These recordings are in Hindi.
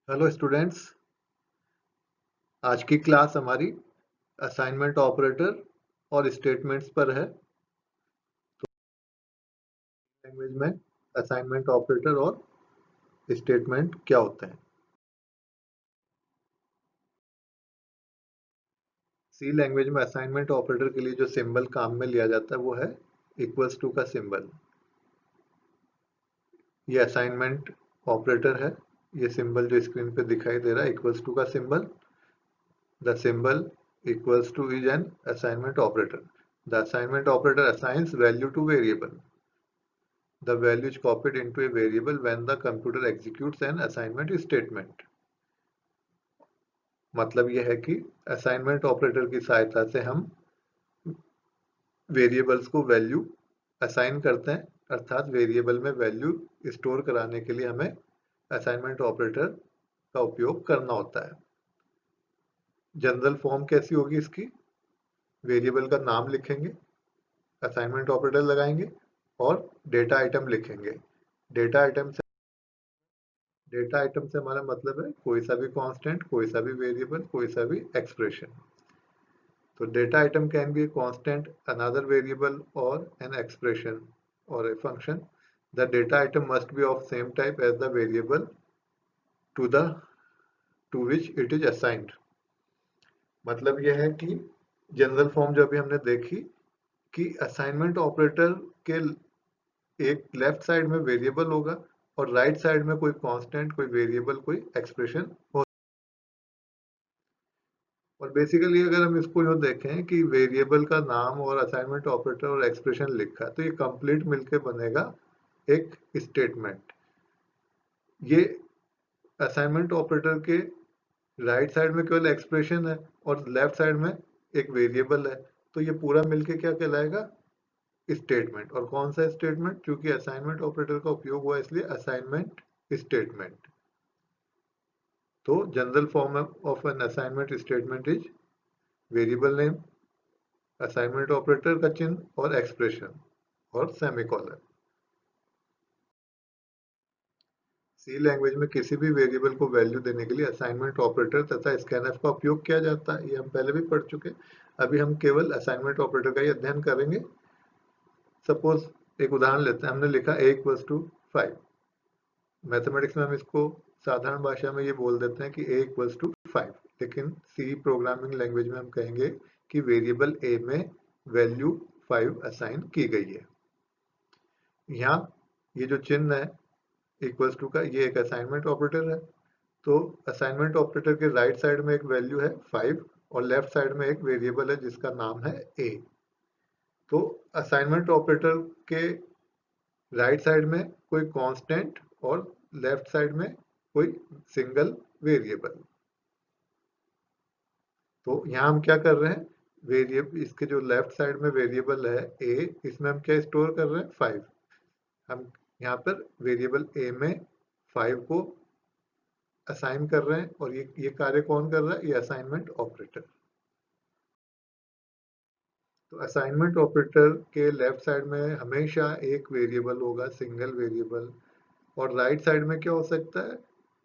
Hello students. आज की क्लास हमारी असाइनमेंट ऑपरेटर और स्टेटमेंट्स पर है। लैंग्वेज में असाइनमेंट ऑपरेटर और स्टेटमेंट क्या होते हैं। सी लैंग्वेज में असाइनमेंट ऑपरेटर के लिए जो सिंबल काम में लिया जाता है वो है इक्वल्स टू का सिंबल। ये असाइनमेंट ऑपरेटर है। ये सिंबल जो स्क्रीन पे दिखाई दे रहा है इक्वल्स टू का symbol. The symbol equals to is an assignment operator. The assignment operator assigns value to variable. The value is copied into a variable when the computer executes an assignment statement. मतलब यह है कि असाइनमेंट ऑपरेटर की सहायता से हम वेरिएबल्स को वैल्यू असाइन करते हैं, अर्थात वेरिएबल में वैल्यू स्टोर कराने के लिए हमें असाइनमेंट ऑपरेटर का उपयोग करना होता है। जनरल फॉर्म कैसी होगी इसकी? वेरिएबल का नाम लिखेंगे, असाइनमेंट ऑपरेटर लगाएंगे और डेटा आइटम लिखेंगे। डेटा आइटम से हमारा मतलब है कोई सा भी कांस्टेंट, कोई सा भी वेरिएबल, कोई सा भी एक्सप्रेशन। तो data item can be a constant, another variable, or an expression or a function. The data item must be of same type as the variable to which it is assigned. मतलब यह है कि जनरल फॉर्म जो अभी हमने देखी कि असाइनमेंट ऑपरेटर के एक लेफ्ट साइड में वेरिएबल होगा और राइट साइड में कोई कांस्टेंट, कोई वेरिएबल, कोई एक्सप्रेशन हो। और बेसिकली अगर हम इसको जो देखें कि वेरिएबल का नाम और असाइनमेंट ऑपरेटर और एक्सप्रेशन लिखा है तो ये कंप्लीट मिलके बनेगा एक स्टेटमेंट। ये असाइनमेंट ऑपरेटर के राइट साइड में केवल एक्सप्रेशन है और लेफ्ट साइड में एक वेरिएबल है, तो ये पूरा मिलके क्या कहलाएगा? स्टेटमेंट। और कौन सा स्टेटमेंट? क्योंकि असाइनमेंट ऑपरेटर का उपयोग हुआ इसलिए असाइनमेंट स्टेटमेंट। तो general form of an assignment statement is variable name, assignment operator का चिन्ह और एक्सप्रेशन और सेमीकोलन। सी लैंग्वेज में किसी भी वेरिएबल को वैल्यू देने के लिए असाइनमेंट ऑपरेटर तथा स्कैनफ का उपयोग किया जाता है। ये हम पहले भी पढ़ चुके हैं। अभी हम केवल असाइनमेंट ऑपरेटर का ही अध्ययन करेंगे। सपोज एक उदाहरण लेते हैं। हमने लिखा a इक्वल्स टू 5। मैथमेटिक्स में हम इसको साधारण भाषा में ये बोल देते हैं कि a इक्वल्स टू 5, लेकिन सी प्रोग्रामिंग लैंग्वेज में हम कहेंगे कि वेरिएबल a में वैल्यू 5 असाइन की गई है। यहाँ ये जो चिन्ह है इक्वल्स टू का, ये एक असाइनमेंट ऑपरेटर है। तो असाइनमेंट ऑपरेटर के राइट साइड में एक वैल्यू है 5 और लेफ्ट साइड में एक वेरिएबल है जिसका नाम है a। तो असाइनमेंट ऑपरेटर के राइट साइड में कोई कांस्टेंट और लेफ्ट साइड में कोई सिंगल वेरिएबल। तो यहाँ हम क्या कर रहे हैं? वेरिएबल, इसके जो लेफ्ट साइड में वेरिएबल है a, इसमें हम क्या स्टोर कर रहे हैं? 5। हम यहाँ पर वेरिएबल a में 5 को असाइन कर रहे हैं और ये कार्य कौन कर रहा है? ये असाइनमेंट ऑपरेटर। तो असाइनमेंट ऑपरेटर के लेफ्ट साइड में हमेशा एक वेरिएबल होगा, सिंगल वेरिएबल, और राइट साइड में क्या हो सकता है?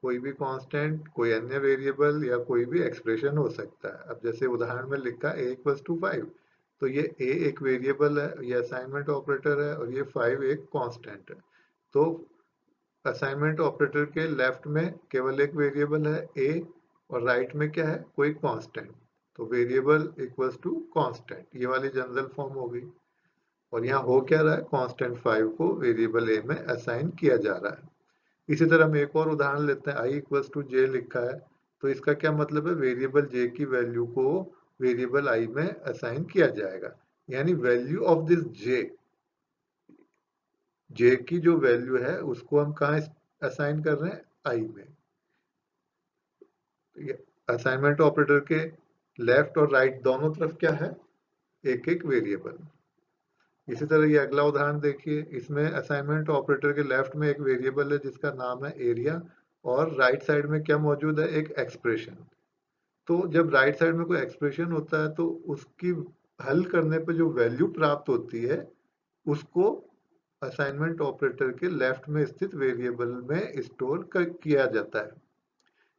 कोई भी कांस्टेंट, कोई अन्य वेरिएबल या कोई भी एक्सप्रेशन हो सकता है। अब जैसे उदाहरण में लिखा a इक्वल्स टू 5, तो ये a एक वेरिएबल है, ये असाइनमेंट ऑपरेटर है और ये 5 एक कांस्टेंट है। तो असाइनमेंट ऑपरेटर के लेफ्ट में केवल एक वेरिएबल है a और राइट में क्या है? कोई कांस्टेंट। तो वेरिएबल इक्वल्स टू कांस्टेंट, ये वाली जनरल फॉर्म होगी। और यहाँ हो क्या रहा है? कांस्टेंट 5 को वेरिएबल a में असाइन किया जा रहा है। इसी तरह हम एक और उदाहरण लेते हैं। i इक्वल्स टू j लिखा है, तो इसका क्या मतलब है? वेरिएबल j की वैल्यू को वेरिएबल i में असाइन किया जाएगा। यानी वैल्यू ऑफ दिस j की जो वैल्यू है उसको हम कहाँ असाइन कर रहे हैं? i में। असाइनमेंट ऑपरेटर के लेफ्ट और राइट दोनों तरफ क्या है? एक एक वेरिएबल। इसी तरह ये अगला उदाहरण देखिए। इसमें असाइनमेंट ऑपरेटर के लेफ्ट में एक वेरिएबल है जिसका नाम है एरिया और राइट साइड में क्या मौजूद है? एक एक्सप्रेशन। तो जब राइट साइड में कोई एक्सप्रेशन होता है तो उसकी हल करने पर जो वैल्यू प्राप्त होती है उसको असाइनमेंट ऑपरेटर के लेफ्ट में स्थित वेरिएबल में स्टोर किया जाता है।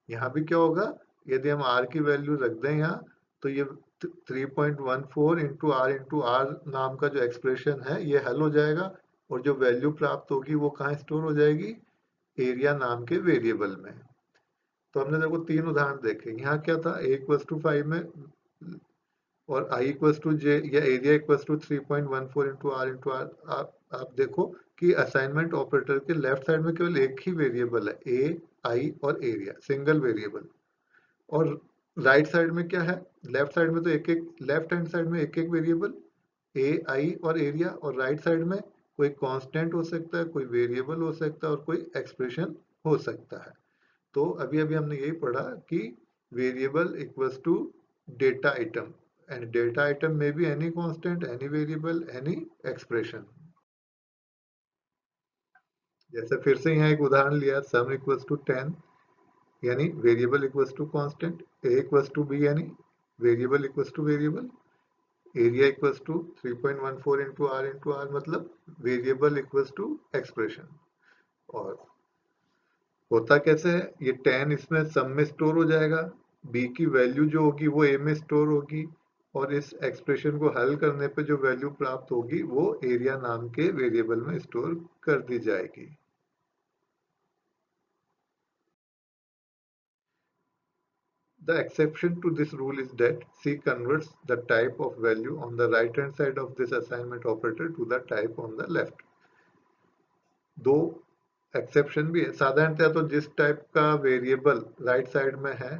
यहाँ भी क्या होगा, यदि हम r की वैल्यू रख दें यहाँ, तो ये 3.14 इंटू आर नाम का जो एक्सप्रेशन है ये हल हो जाएगा, और जो वैल्यू प्राप्त होगी वो कहाँ स्टोर हो जाएगी, एरिया नाम के वेरिएबल में। तो हमने देखो 3 उदाहरण देखे। यहाँ क्या था, a इक्वल्स टू 5 में और i इक्वल्स टू j या area equals to 3.14 into R. आप देखो कि असाइनमेंट ऑपरेटर के लेफ्ट साइड में केवल एक ही वेरिएबल है, a, i और एरिया, सिंगल वेरिएबल। और राइट साइड में क्या है, लेफ्ट साइड में तो एक एक, लेफ्ट हैंड साइड में एक एक वेरिएबल a, i और एरिया, और राइट साइड में कोई कांस्टेंट हो सकता है, कोई वेरिएबल हो सकता है और कोई एक्सप्रेशन हो सकता है। तो अभी अभी हमने यही पढ़ा कि variable equals to data item, and data item में भी any constant, any variable, any expression. जैसे फिर से यहाँ एक उदाहरण लिया, सम इक्वल्स टू 10 यानी variable equals to constant, a equals to b यानी variable equals to variable, area equals to 3.14 into R मतलब वेरिएबल इक्वल्स टू एक्सप्रेशन। और होता कैसे है, ये 10 इसमें सम में स्टोर हो जाएगा, b की वैल्यू जो होगी वो a में स्टोर होगी, और इस एक्सप्रेशन को हल करने पे जो वैल्यू प्राप्त होगी वो एरिया नाम के वेरिएबल में स्टोर कर दी जाएगी। The exception to this rule is that C converts the type of value on the right hand side of this assignment operator to the type on the left. दो एक्सेप्शन भी है। साधारणतः तो जिस टाइप का वेरिएबल राइट साइड में है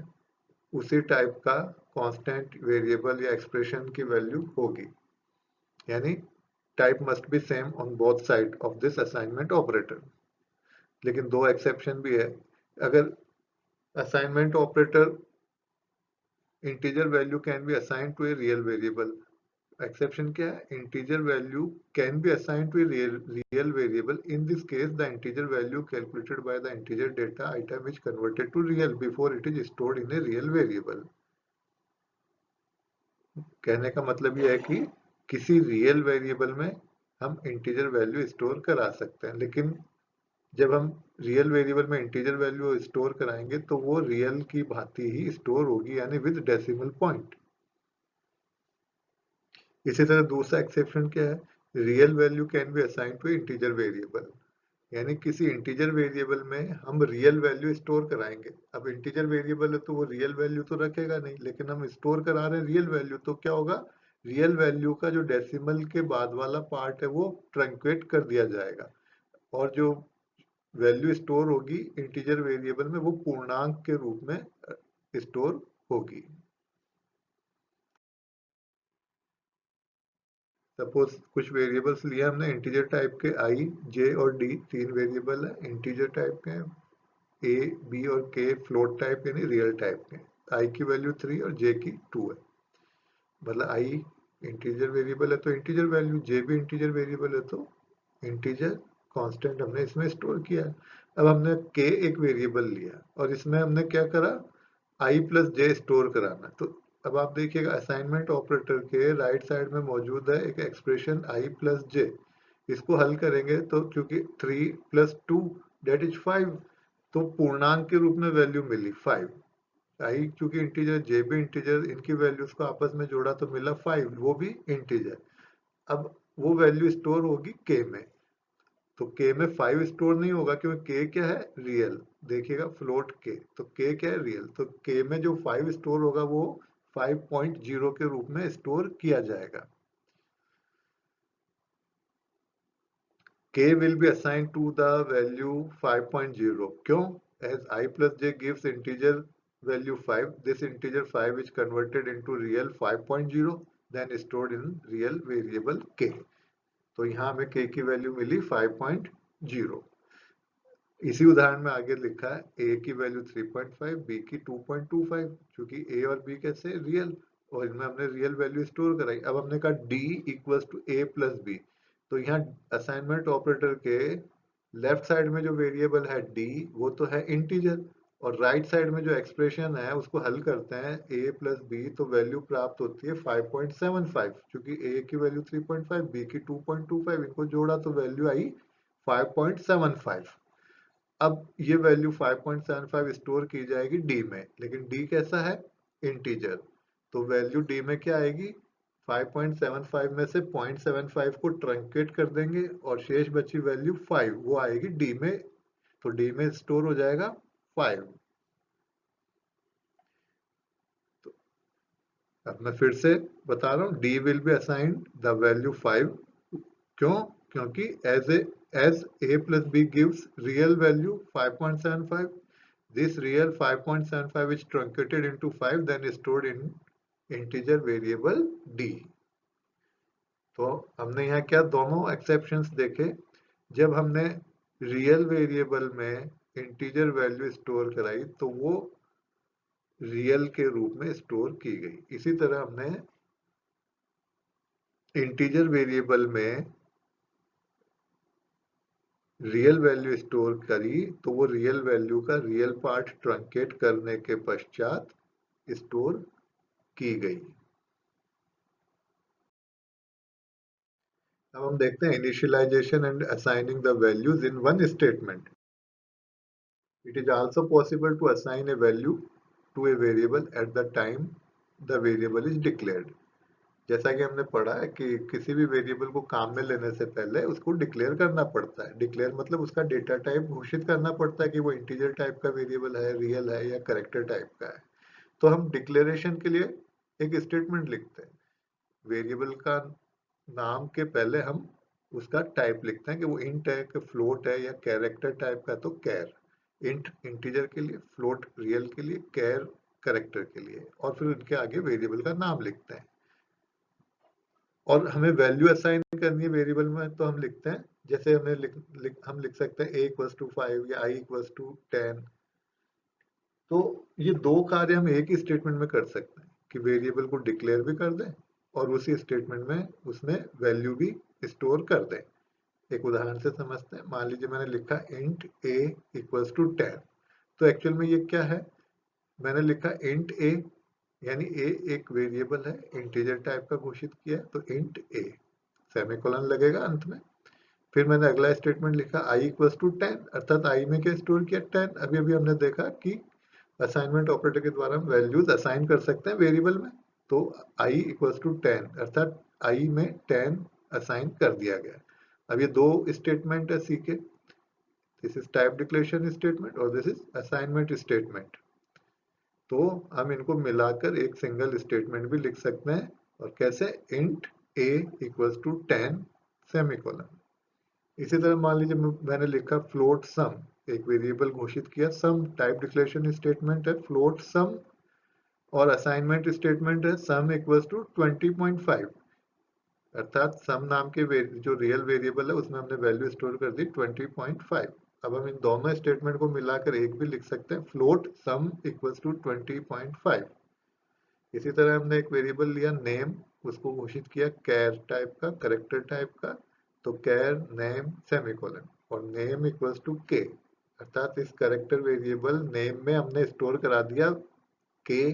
उसी टाइप का कांस्टेंट वेरिएबल या एक्सप्रेशन की वैल्यू होगी, यानी type must be same on both side of this assignment operator. लेकिन दो एक्सेप्शन भी है। अगर assignment operator integer value can be assign to a real variable, exception क्या है, integer value can be assigned to a real variable. In this case the integer value calculated by the integer data item is converted to real before it is stored in a real variable. कहने का मतलब ये है कि किसी रियल वेरिएबल में हम इंटीजर वैल्यू स्टोर करा सकते हैं, लेकिन जब हम रियल वेरिएबल में इंटीजर वैल्यू स्टोर कराएंगे तो वो रियल की भांति ही स्टोर होगी, यानी विद डेसिमल पॉइंट। इसी तरह दूसरा एक्सेप्शन क्या है, real value can be assign to integer variable, यानी किसी इंटीजर वेरिएबल में हम रियल वैल्यू स्टोर कराएंगे। अब इंटीजर वेरिएबल है तो वो रियल वैल्यू तो रखेगा नहीं, लेकिन हम स्टोर करा रहे हैं रियल वैल्यू, तो क्या होगा, रियल वैल्यू का जो डेसिमल के बाद वाला पार्ट है वो ट्रंकेट कर दिया जाएगा, और जो वैल्यू स्टोर होगी इंटीजर वेरिएबल में वो पूर्णांक के रूप में स्टोर होगी। सपोज कुछ वेरिएबल्स लिए हमने इंटीजर टाइप के, i, j और d तीन वेरिएबल है इंटीजर टाइप के, a, b और k फ्लोट टाइप यानी रियल टाइप के। i की वैल्यू 3 और j की 2 है, मतलब i इंटीजर वेरिएबल है तो इंटीजर वैल्यू, j भी इंटीजर वेरिएबल है तो इंटीजर कांस्टेंट हमने इसमें स्टोर किया है। अब हमने k एक वेरिएबल लिया और इसमें हमने क्या करा, i प्लस j स्टोर कराना। तो अब आप देखिएगा असाइनमेंट ऑपरेटर के राइट साइड में मौजूद है एक एक्सप्रेशन i प्लस j, इसको हल करेंगे तो क्योंकि 3 प्लस 2 डेट इज 5, तो पूर्णांक के रूप में वैल्यू मिली 5। आई क्योंकि इंटीजर, जे भी इंटीजर, इनकी वैल्यूज को आपस में जोड़ा तो मिला 5, वो भी इंटीजर। अब वो वैल्यू स्टोर होगी के में, तो के में 5 स्टोर नहीं होगा क्योंकि के क्या है, रियल। देखिएगा फ्लोट के, तो के क्या है, रियल, तो के में जो 5 स्टोर होगा वो 5.0 के रूप में स्टोर किया जाएगा। k will be assigned to the value 5.0 क्यों, as I plus j gives integer value 5, this integer 5 is converted into real 5.0 then stored in real variable k। तो यहाँ हमें k की वैल्यू मिली 5.0। इसी उदाहरण में आगे लिखा है a की वैल्यू 3.5, b की 2.25, क्योंकि a और b कैसे रियल, और इनमें हमने रियल वैल्यू स्टोर कराई। अब हमने कहा d equals to a plus b, तो यहाँ असाइनमेंट ऑपरेटर के लेफ्ट साइड में जो वेरिएबल है d वो तो है इंटीजर, और राइट साइड में जो एक्सप्रेशन है उसको हल करते हैं a प्लस b, तो वैल्यू प्राप्त होती है 5.75, क्योंकि a की वैल्यू 3.5, b की 2.25, इनको जोड़ा तो वैल्यू आई 5.75। अब ये वैल्यू 5.75 स्टोर की जाएगी डी में, लेकिन डी कैसा है? इंटीजर। तो वैल्यू डी में क्या आएगी? 5.75 में से 0.75 को ट्रंकेट कर देंगे और शेष बची वैल्यू 5 वो आएगी डी में। तो डी में स्टोर हो जाएगा 5। तो अब मैं फिर से बता रहा हूँ, D will be assigned the value 5। क्यों? क्योंकि as a plus b gives real value 5.75, this real 5.75 is truncated into 5 then stored in integer variable d। तो हमने यहाँ क्या दोनों एक्सेप्शंस देखे। जब हमने रियल वेरिएबल में इंटीजर वैल्यू स्टोर कराई तो वो रियल के रूप में स्टोर की गई। इसी तरह हमने इंटीजर वेरिएबल में रियल वैल्यू स्टोर करी तो वो रियल वैल्यू का रियल पार्ट ट्रंकेट करने के पश्चात स्टोर की गई। अब हम देखते हैं initialization and assigning the values in one statement. It is also possible to assign a value to a variable at the time the variable is declared. जैसा कि हमने पढ़ा है कि किसी भी वेरिएबल को काम में लेने से पहले उसको डिक्लेयर करना पड़ता है। डिक्लेयर मतलब उसका डेटा टाइप घोषित करना पड़ता है कि वो इंटीजर टाइप का वेरिएबल है, रियल है या कैरेक्टर टाइप का है। तो हम डिक्लेरेशन के लिए एक स्टेटमेंट लिखते हैं। वेरिएबल का नाम के पहले हम उसका टाइप लिखते हैं कि वो इंट है कि फ्लोट है या कैरेक्टर टाइप का। तो कैर, इंट इंटीजर के लिए, फ्लोट रियल के लिए, कैर कैरेक्टर के लिए, और फिर उनके आगे वेरिएबल का नाम लिखते हैं। और हमें वैल्यू असाइन करनी है वेरिएबल में तो हम लिखते हैं, जैसे हमें हम लिख सकते हैं a इक्वल्स टू 5 या i इक्वल्स टू 10। तो ये दो कार्य हम एक ही स्टेटमेंट में कर सकते हैं कि वेरिएबल को डिक्लेयर भी कर दें और उसी स्टेटमेंट में उसमें वैल्यू भी स्टोर कर दें। एक उदाहरण से समझते हैं। मान लीजिए मैंने लिखा इंट a इक्वल्स टू 10। तो एक्चुअल में ये क्या है? मैंने लिखा इंट a, यानी a एक वेरिएबल है, इंटीजर टाइप का घोषित किया है, तो इंट a, सेमीकोलन लगेगा अंत में। फिर मैंने अगला स्टेटमेंट लिखा i इक्वल्स टू 10, अर्थात i में क्या स्टोर किया? 10। अभी अभी हमने देखा कि असाइनमेंट ऑपरेटर के द्वारा हम वैल्यूज असाइन कर सकते हैं वेरिएबल में। तो i इक्वल्स टू 10 अर्थात i में 10 असाइन कर दिया गया। अब ये दो स्टेटमेंट है सी के, this is type declaration statement और दिस इज असाइनमेंट स्टेटमेंट। तो हम इनको मिलाकर एक सिंगल स्टेटमेंट भी लिख सकते हैं। और कैसे? Int a equals to 10 semicolon. इसी तरह मान लीजिए मैंने लिखा फ्लोट सम, एक वेरिएबल घोषित किया सम, टाइप डिक्लेरेशन स्टेटमेंट है फ्लोट सम, और असाइनमेंट स्टेटमेंट है सम इक्वल्स टू 20.5, अर्थात सम नाम के जो रियल वेरिएबल है उसमें हमने वैल्यू स्टोर कर दी 20.5। अब हम इन दोनों स्टेटमेंट को मिलाकर एक भी लिख सकते हैं, फ्लोट सम इक्वल्स टू 20.5। इसी तरह हमने एक वेरिएबल लिया नेम, उसको घोषित किया कैर टाइप का, करेक्टर टाइप का, तो कैर नेम सेमीकोलन, और नेम इक्वल्स टू के, अर्थात इस करेक्टर वेरिएबल नेम में हमने स्टोर करा दिया के।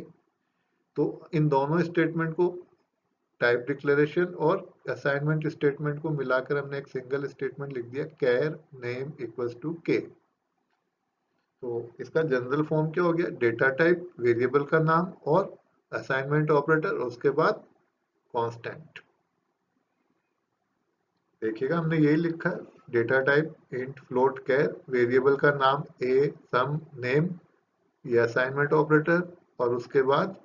तो इन दोनों स्टेटमेंट को, टाइप डिक्लेरेशन और असाइनमेंट स्टेटमेंट को मिलाकर हमने एक सिंगल स्टेटमेंट लिख दिया कैर नेम इक्वल्स टू के। तो इसका जनरल फॉर्म क्या हो गया? डेटा टाइप वेरिएबल का नाम और असाइनमेंट ऑपरेटर और उसके बाद कांस्टेंट। देखिएगा हमने यही लिखा है, डेटा टाइप इंट फ्लोट कैर, वेरिएबल का नाम a सम नेम, ये असाइनमेंट ऑपरेटर, और उसके बाद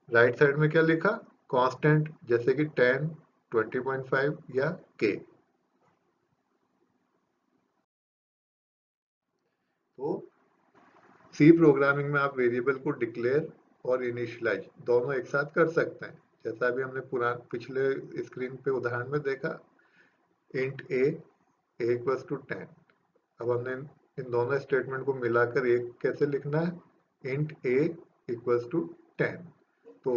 राइट साइड में क्या लिखा? कांस्टेंट, जैसे कि 10, 20.5 या k। तो सी प्रोग्रामिंग में आप वेरिएबल को डिक्लेयर और इनिशियलाइज दोनों एक साथ कर सकते हैं। जैसा अभी हमने पिछले स्क्रीन पे उदाहरण में देखा, इंट a इक्वल्स टू 10। अब हमने इन दोनों स्टेटमेंट को मिलाकर एक कैसे लिखना है? Int a equals to 10। तो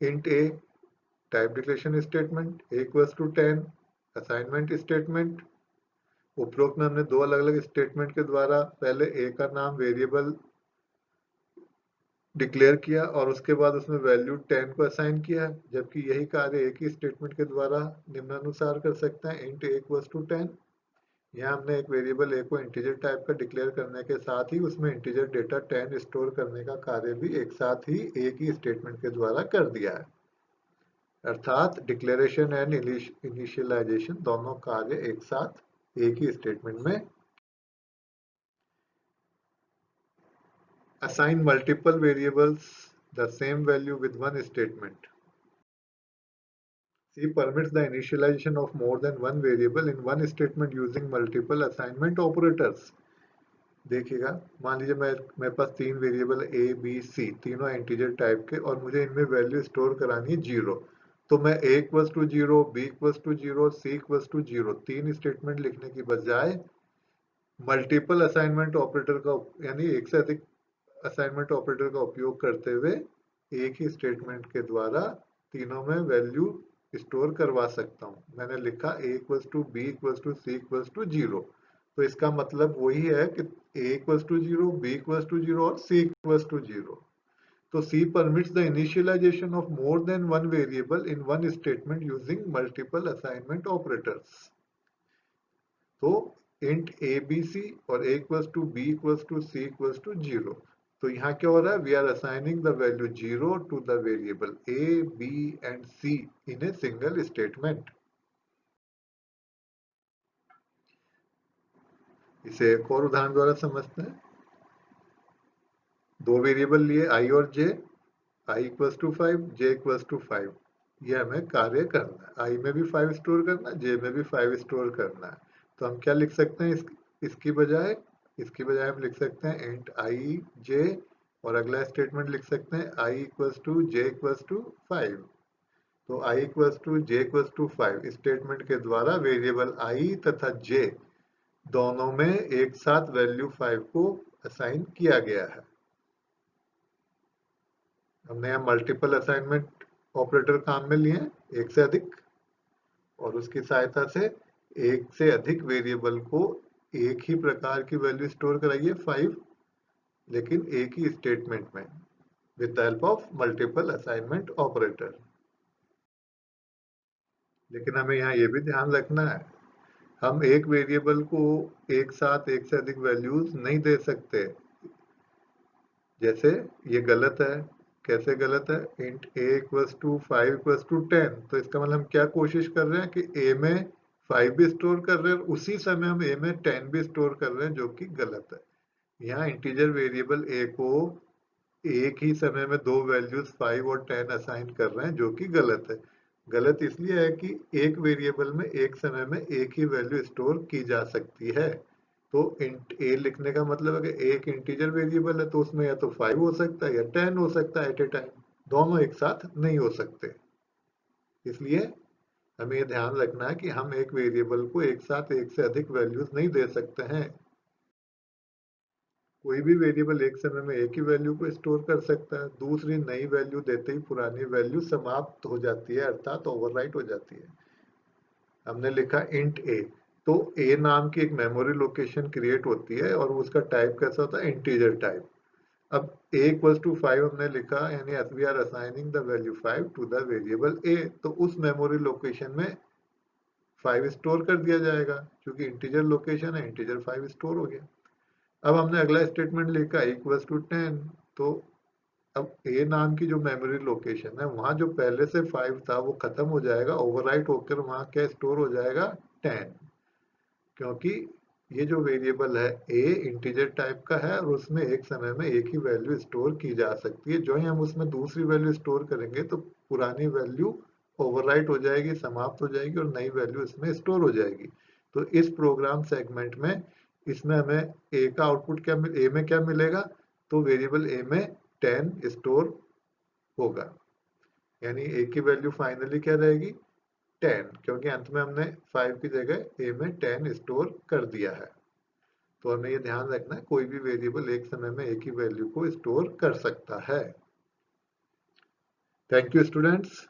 int a type declaration statement, a equals to 10 assignment statement. उपरोक्त में हमने दो अलग अलग स्टेटमेंट के द्वारा पहले a का नाम वेरिएबल डिक्लेयर किया और उसके बाद उसमें वैल्यू 10 को असाइन किया, जबकि यही कार्य एक ही स्टेटमेंट के द्वारा निम्नानुसार कर सकते हैं, इंट a इक्वल्स टू 10 यहाँ हमने एक वेरिएबल ए को इंटीजर टाइप का डिक्लेयर करने के साथ ही उसमें इंटीजर डेटा 10 स्टोर करने का कार्य भी एक साथ ही एक ही स्टेटमेंट के द्वारा कर दिया है। अर्थात डिक्लेरेशन एंड इनिशियलाइजेशन दोनों कार्य एक साथ एक ही स्टेटमेंट में। Assign multiple variables the same value with one statement. C permits the initialization of more than one variable in one statement using multiple assignment operators. देखिएगा, मान लीजिए मेरे पास तीन वेरिएबल A, B, C तीनों इंटीजर टाइप के और मुझे इनमें वैल्यू स्टोर करानी है 0। तो मैं A equals to 0, B equals to 0, C equals to 0 तीन स्टेटमेंट लिखने की बजाय मल्टीपल असाइनमेंट ऑपरेटर का यानी एक से अधिक असाइनमेंट ऑपरेटर का उपयोग करते हुए एक ही स्टेटमेंट के द्वारा तीनों में वैल्यू स्टोर करवा सकता हूं। मैंने लिखा A equals to B equals to C equals to 0, तो इसका मतलब वही है कि A equals to 0, B equals to 0 और C इक्वल्स टू 0। तो C permits the initialization of more than one variable in one statement using multiple assignment operators. तो int abc और a equals to b equals to c equals to 0। तो यहाँ क्या हो रहा है, we are assigning the value 0 to the variable a, b and c in a single statement. इसे एक और उदाहरण द्वारा समझते हैं। दो वेरिएबल लिए i और j, i equals to 5, j equals to 5। ये हमें कार्य करना है, i में भी 5 स्टोर करना है, j में भी 5 स्टोर करना है। तो हम क्या लिख सकते हैं इसकी बजाय हम लिख सकते हैं इंट i j और अगला स्टेटमेंट लिख सकते हैं i equals to j equals to 5। तो i equals to j equals to 5 statement के द्वारा वेरिएबल i तथा j दोनों में एक साथ वैल्यू 5 को असाइन किया गया है। हमने यहाँ मल्टीपल असाइनमेंट ऑपरेटर काम में लिए हैं, एक से अधिक, और उसकी सहायता से एक से अधिक वेरिएबल को एक ही प्रकार की वैल्यू स्टोर कराइए 5, लेकिन एक ही स्टेटमेंट में with the help of multiple assignment operator. लेकिन हमें यहाँ ये भी ध्यान रखना है, हम एक वेरिएबल को एक साथ एक से अधिक वैल्यूज नहीं दे सकते। जैसे ये गलत है। कैसे गलत है, int a equals to 5 equals to 10। तो इसका मतलब हम क्या कोशिश कर रहे हैं कि a में 5 भी स्टोर कर रहे हैं, उसी समय हम a में 10 भी स्टोर कर रहे हैं, जो कि गलत है। यहाँ इंटीजर वेरिएबल a को एक ही समय में दो वैल्यूज 5 और 10 असाइन कर रहे हैं, जो कि गलत है। गलत इसलिए है कि एक वेरिएबल में एक समय में एक ही वैल्यू स्टोर की जा सकती है। तो इंट a लिखने का मतलब है कि एक इंटीजर वेरिएबल है, तो उसमें या तो 5 हो सकता है या 10 हो सकता है एट ए टाइम, दोनों एक साथ नहीं हो सकते। इसलिए हमें ये ध्यान रखना है कि हम एक वेरिएबल को एक साथ एक से अधिक वैल्यूज नहीं दे सकते हैं। कोई भी वेरिएबल एक समय में एक ही वैल्यू को स्टोर कर सकता है, दूसरी नई वैल्यू देते ही पुरानी वैल्यू समाप्त हो जाती है, अर्थात ओवरराइट हो जाती है। हमने लिखा इंट a, तो a नाम की एक मेमोरी लोकेशन क्रिएट होती है और उसका टाइप कैसा होता है, इंटीजर टाइप। अब a इक्वल्स टू 5 हमने लिखा, यानी we are assigning the value 5 to the variable a, तो उस मेमोरी लोकेशन में 5 स्टोर कर दिया जाएगा, क्योंकि इंटीजर लोकेशन है, इंटीजर 5 स्टोर हो गया। अब हमने अगला स्टेटमेंट लिखा इक्वल्स टू 10, तो अब a नाम की जो मेमोरी लोकेशन है, वहां जो पहले से 5 था वो खत्म हो जाएगा, ओवरराइट होकर वहां क्या स्टोर हो जाएगा, 10। क्योंकि ये जो वेरिएबल है a इंटीजर टाइप का है और उसमें एक समय में एक ही वैल्यू स्टोर की जा सकती है। जो ही हम उसमें दूसरी वैल्यू स्टोर करेंगे तो पुरानी वैल्यू ओवरराइट हो जाएगी, समाप्त हो जाएगी और नई वैल्यू इसमें स्टोर हो जाएगी। तो इस प्रोग्राम सेगमेंट में इसमें हमें a का आउटपुट क्या a में क्या मिलेगा, तो वेरिएबल a में 10 स्टोर होगा, यानी a की वैल्यू फाइनली क्या रहेगी, 10, क्योंकि अंत में हमने 5 की जगह a में 10 स्टोर कर दिया है। तो हमें ये ध्यान रखना है, कोई भी वेरिएबल एक समय में एक ही वैल्यू को स्टोर कर सकता है। Thank you students.